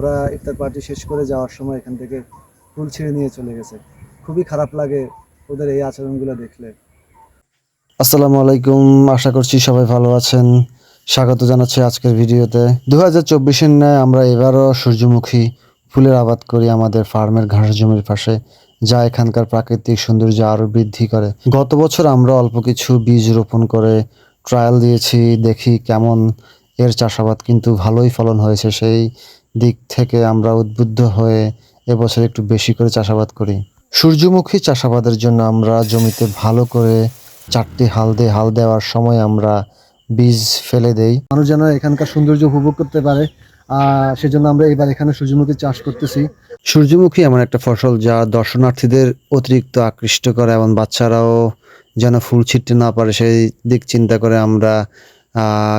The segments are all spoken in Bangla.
ওরা ইফতার পার্টি শেষ করে যাওয়ার সময় এখান থেকে ফুল ছিঁড়ে নিয়ে চলে গেছে। খুবই খারাপ লাগে ওদের এই আচরণগুলো দেখলে। আসসালামু আলাইকুম, আশা করছি সবাই ভালো আছেন। স্বাগত জানাচ্ছি আজকের ভিডিওতে। 2024-এর ন্যায় আমরা এবারও সূর্যমুখী ফুলের আবাদ করি আমাদের ফার্মের ঘাস জমির পাশে, যা এখানকার প্রাকৃতিক সৌন্দর্য আরও বৃদ্ধি করে। গত বছর আমরা অল্প কিছু বীজ রোপণ করে ট্রায়াল দিয়েছি, দেখি কেমন এর চাষাবাদ, কিন্তু ভালোই ফলন হয়েছে। সেই দিক থেকে আমরা উদ্বুদ্ধ হয়ে এবছর একটু বেশি করে চাষাবাদ করি। সূর্যমুখী চাষাবাদের জন্য আমরা জমিতে ভালো করে 4টি হাল দিই। হাল দেওয়ার সময় আমরা বীজ ফেলে দেই, মানুষ যেন এখানকার সৌন্দর্য উপভোগ করতে পারে। সেজন্য আমরা এবার এখানে সূর্যমুখী চাষ করতেছি। সূর্যমুখী এমন একটা ফসল যা দর্শনার্থীদের অতিরিক্ত আকৃষ্ট করে, এবং বাচ্চারাও যেন ফুল ছিটতে না পারে সেই দিক চিন্তা করে আমরা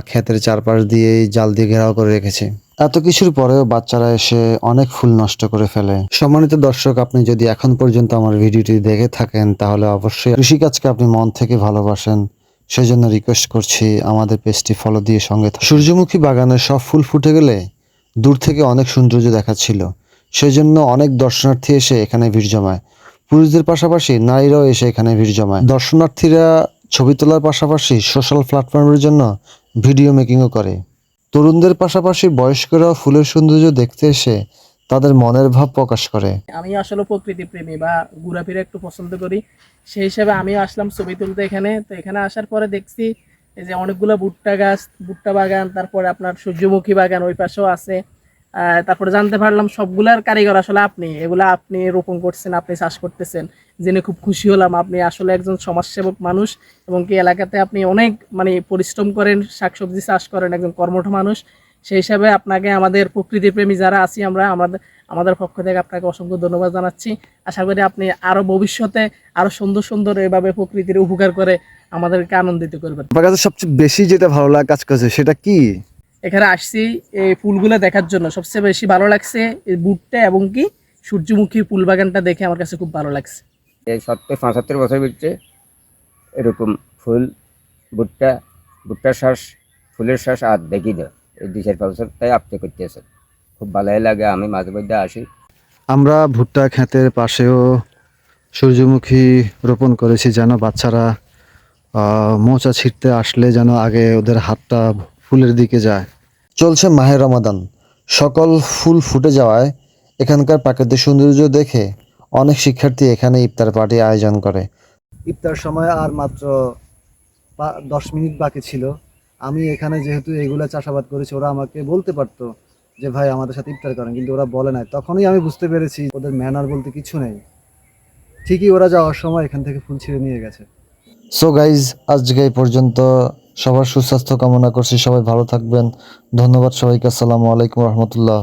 ক্ষেতের চারপাশ দিয়ে জাল দিয়ে ঘেরাও করে রেখেছি। এত কিছুর পরেও বাচ্চারা এসে অনেক ফুল নষ্ট করে ফেলে। সম্মানিত দর্শক, আপনি যদি এখন পর্যন্ত আমার ভিডিওটি দেখে থাকেন তাহলে অবশ্যই কৃষিকাজকে আপনি মন থেকে ভালোবাসেন, সেই জন্য রিকোয়েস্ট করছি আমাদের পেজটি ফলো দিয়ে সঙ্গে থাকুন। সূর্যমুখী বাগানের সব ফুল ফুটে গেলে দূর থেকে অনেক সৌন্দর্য দেখাচ্ছিল, সেই জন্য অনেক দর্শনার্থী এসে এখানে ভিড় জমায়। পুরুষদের পাশাপাশি নারীরাও এসে এখানে ভিড় জমায়। দর্শনার্থীরা ছবি তোলার পাশাপাশি সোশ্যাল প্ল্যাটফর্মের জন্য ভিডিও মেকিংও করে। তরুণদের পাশাপাশি বয়স্করাও ফুলের সৌন্দর্য দেখতে এসে তাদের মনের ভাব প্রকাশ করে। আমি আসলে প্রকৃতি প্রেমী বা ঘোরাফেরা একটু পছন্দ করি, সেই হিসাবে আমিও আসলাম ছবি তুলতে এখানে। তো এখানে আসার পরে দেখছি এই যে অনেকগুলো ভুট্টা গাছ, ভুট্টা বাগান, তারপরে আপনার সূর্যমুখী বাগান ওই পাশেও আছে। তারপরে জানতে পারলাম সবগুলার কারিগর আসলে আপনি, এগুলা আপনি রোপণ করছেন, আপনি চাষ করতেছেন, জেনে খুব খুশি হলাম। আপনি আসলে একজন সমাজসেবক মানুষ, এবং কি এলাকাতে আপনি অনেক পরিশ্রম করেন, শাকসবজি চাষ করেন, একজন কর্মঠ মানুষ। সেই হিসাবে আপনাকে, আমাদের প্রকৃতি প্রেমী যারা আছি আমরা, আমাদের পক্ষ থেকে আপনাকে অসংখ্য ধন্যবাদ জানাচ্ছি। আশা করি আপনি আরো ভবিষ্যতে আরো সুন্দর সুন্দর এভাবে প্রকৃতির উপকার করে আমাদেরকে আনন্দিত করবেন। আপনার কাছে সবচেয়ে বেশি যেটা ভালো লাগে কাজ করছে সেটা কি? এখানে আসছি এই ফুলগুলো দেখার জন্য। সবচেয়ে বেশি ভালো লাগছে এই ভুট্টা এবং কি সূর্যমুখী ফুল বাগানটা দেখে আমার কাছে খুব ভালো লাগছে। এই 70-75 বছর ভিতরে এরকম ফুল, ভুট্টার শ্বাস, ফুলের শ্বাস আর দেখি না। এই 2-4 বছর তাই আপনি করতেছে, খুব ভালোই লাগে। আমি মাঝে মধ্যে আসি। আমরা ভুট্টা ক্ষেতের পাশেও সূর্যমুখী রোপণ করেছি, যেন বাচ্চারা মোচা ছিঁড়তে আসলে যেন আগে ওদের হাতটা ফুলের দিকে যায়। চলছে মাহে রমাদান, সকল ফুল ফুটে যাওয়ায় এখানকার প্রাকৃতিক সৌন্দর্য দেখে অনেক শিক্ষার্থী এখানে ইফতার পার্টি আয়োজন করে। ইফতার সময় আর মাত্র 10 মিনিট বাকি ছিল। আমি এখানে যেহেতু এগুলা চাষাবাদ করেছি, ওরা আমাকে বলতে পারতো যে ভাই আমাদের সাথে ইফতার করেন, কিন্তু ওরা বলে নাই। তখনই আমি বুঝতে পেরেছি ওদের ম্যানার বলতে কিছু নেই। ঠিকই ওরা যাওয়ার সময় এখান থেকে ফুল ছিঁড়ে নিয়ে গেছে। সো গাইজ, আজকে এই পর্যন্ত। সবার সুস্বাস্থ্য কামনা করছি, সবাই ভালো থাকবেন। ধন্যবাদ সবাইকে। আসসালামু আলাইকুম রহমতুল্লাহ।